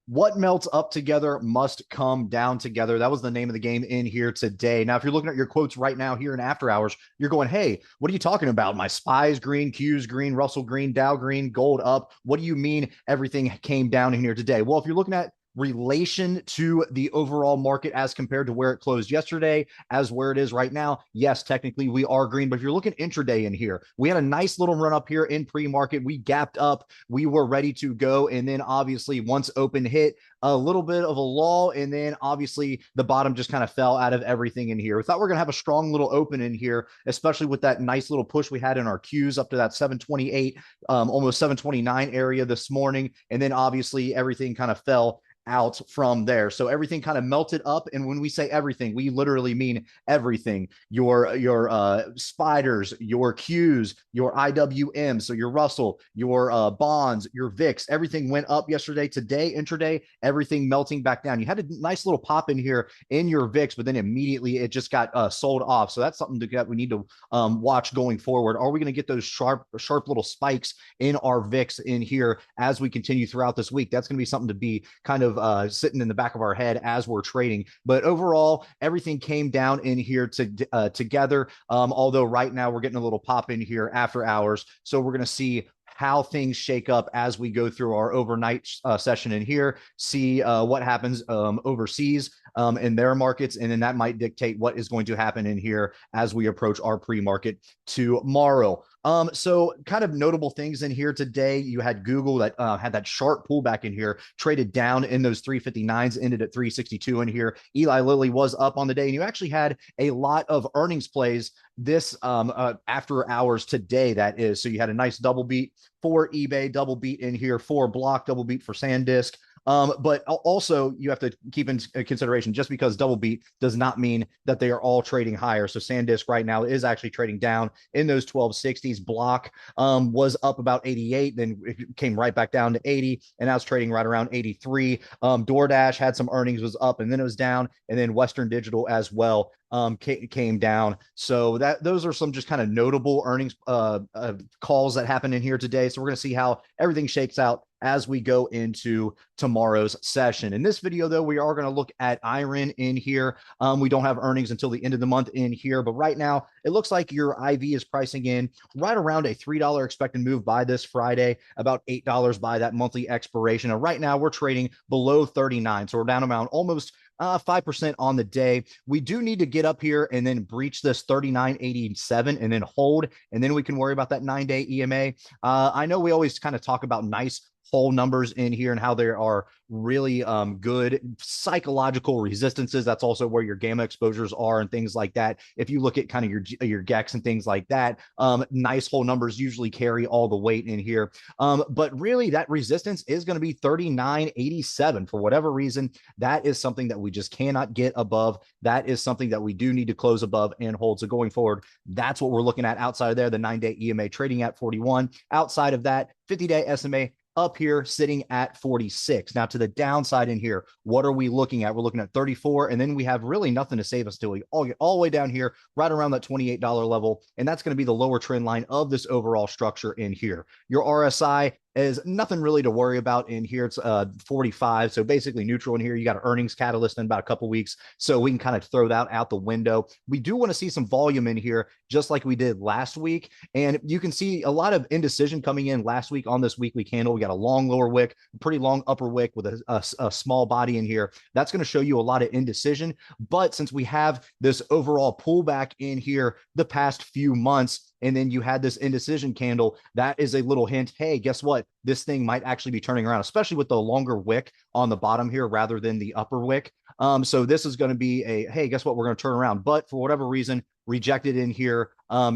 What melts up together must come down together. That was the name of the game in here today. Now, if you're looking at your quotes right now here in after hours, you're going, hey, what are you talking about? My SPY's green, Q's green, Russell green, Dow green, gold up. What do you mean everything came down in here today? Well, if you're looking at relation to the overall market as compared to where it closed yesterday, as where it is right now, yes, technically we are green. But if you're looking intraday in here, we had a nice little run up here in pre-market. We gapped up, we were ready to go. And then obviously once open hit, a little bit of a lull, and then obviously the bottom just kind of fell out of everything in here. We thought we are going to have a strong little open in here, especially with that nice little push we had in our Qs up to that 728, almost 729 area this morning. And then obviously everything kind of fell out from there. So everything kind of melted up. And when we say everything, we literally mean everything. Your spiders, your Qs, your IWM, so your Russell, your bonds, your VIX, everything went up yesterday. Today, intraday, everything melting back down. You had a nice little pop in here in your VIX, but then immediately it just got sold off. So that's something that we need to watch going forward. Are we going to get those sharp little spikes in our VIX in here as we continue throughout this week? That's going to be something to be kind of sitting in the back of our head as we're trading. But overall, everything came down in here together. Although right now we're getting a little pop in here after hours. So we're going to see how things shake up as we go through our overnight session in here, see what happens overseas in their markets. And then that might dictate what is going to happen in here as we approach our pre-market tomorrow. So kind of notable things in here today. You had Google that had that sharp pullback in here, traded down in those 359s, ended at 362 in here. Eli Lilly was up on the day, and you actually had a lot of earnings plays this after hours today, that is. So you had a nice double beat for eBay, double beat in here for Block, double beat for SanDisk. But also you have to keep in consideration, just because double beat does not mean that they are all trading higher. So SanDisk right now is actually trading down in those 1260s. Block was up about 88, then it came right back down to 80, and now it's trading right around 83. DoorDash had some earnings, was up, and then it was down, and then Western Digital as well came down. So those are some just kind of notable earnings calls that happened in here today. So we're going to see how everything shakes out as we go into tomorrow's session. In this video, though, we are going to look at IREN in here. We don't have earnings until the end of the month in here, but right now it looks like your IV is pricing in right around a $3 expected move by this Friday, about $8 by that monthly expiration. And right now we're trading below 39. So we're down around almost 5% on the day. We do need to get up here and then breach this 39.87 and then hold, and then we can worry about that 9-day EMA. I know we always kind of talk about nice whole numbers in here and how there are really good psychological resistances. That's also where your gamma exposures are and things like that. If you look at kind of your GEX and things like that, nice whole numbers usually carry all the weight in here. But really that resistance is going to be 39.87 for whatever reason. That is something that we just cannot get above. That is something that we do need to close above and hold. So going forward, that's what we're looking at outside of there. The 9-day EMA trading at 41. Outside of that, 50-day SMA up here sitting at 46. Now to the downside in here, what are we looking at? We're looking at 34, and then we have really nothing to save us till we all get all the way down here, right around that $28 level, and that's going to be the lower trend line of this overall structure in here. Your RSI is nothing really to worry about in here. It's 45, so basically neutral in here. You got an earnings catalyst in about a couple weeks, so we can kind of throw that out the window. We do want to see some volume in here, just like we did last week, and you can see a lot of indecision coming in last week on this weekly candle. We got a long lower wick, a pretty long upper wick with a small body in here. That's going to show you a lot of indecision, but since we have this overall pullback in here the past few months, and then you had this indecision candle, that is a little hint. Hey, guess what? This thing might actually be turning around, especially with the longer wick on the bottom here rather than the upper wick. So this is going to be a, hey, guess what? We're going to turn around. But for whatever reason, rejected in here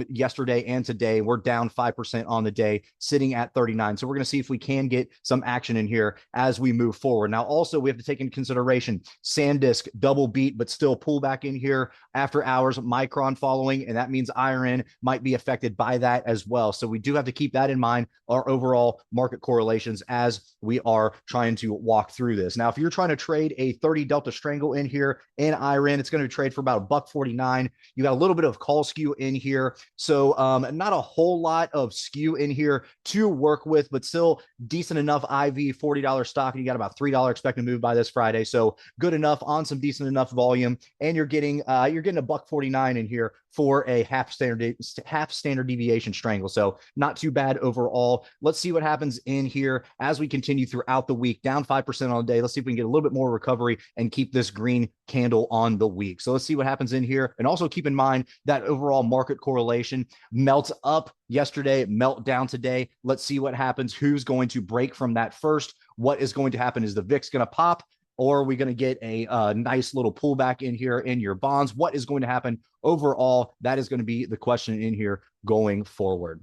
yesterday and today. We're down 5% on the day, sitting at 39. So we're going to see if we can get some action in here as we move forward. Now, also, we have to take into consideration SanDisk double beat, but still pull back in here after hours, Micron following, and that means IREN might be affected by that as well. So we do have to keep that in mind, our overall market correlations, as we are trying to walk through this. Now, if you're trying to trade a 30 Delta Strangle in here in IREN, it's going to trade for about $1.49. You got a little bit of call skew in here here. So not a whole lot of skew in here to work with, but still decent enough IV $40 stock. And you got about $3 expected to move by this Friday. So good enough on some decent enough volume. And you're getting a buck 49 in here for a half standard deviation strangle. So not too bad overall. Let's see what happens in here as we continue throughout the week. Down 5% on the day. Let's see if we can get a little bit more recovery and keep this green candle on the week. So let's see what happens in here. And also keep in mind that overall market correlation melts up yesterday, melt down today. Let's see what happens. Who's going to break from that first? What is going to happen? Is the VIX going to pop? Or are we going to get a nice little pullback in here in your bonds? What is going to happen overall? That is going to be the question in here going forward.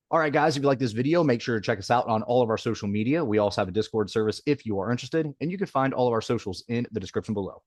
All right, guys, if you like this video, make sure to check us out on all of our social media. We also have a Discord service if you are interested, and you can find all of our socials in the description below.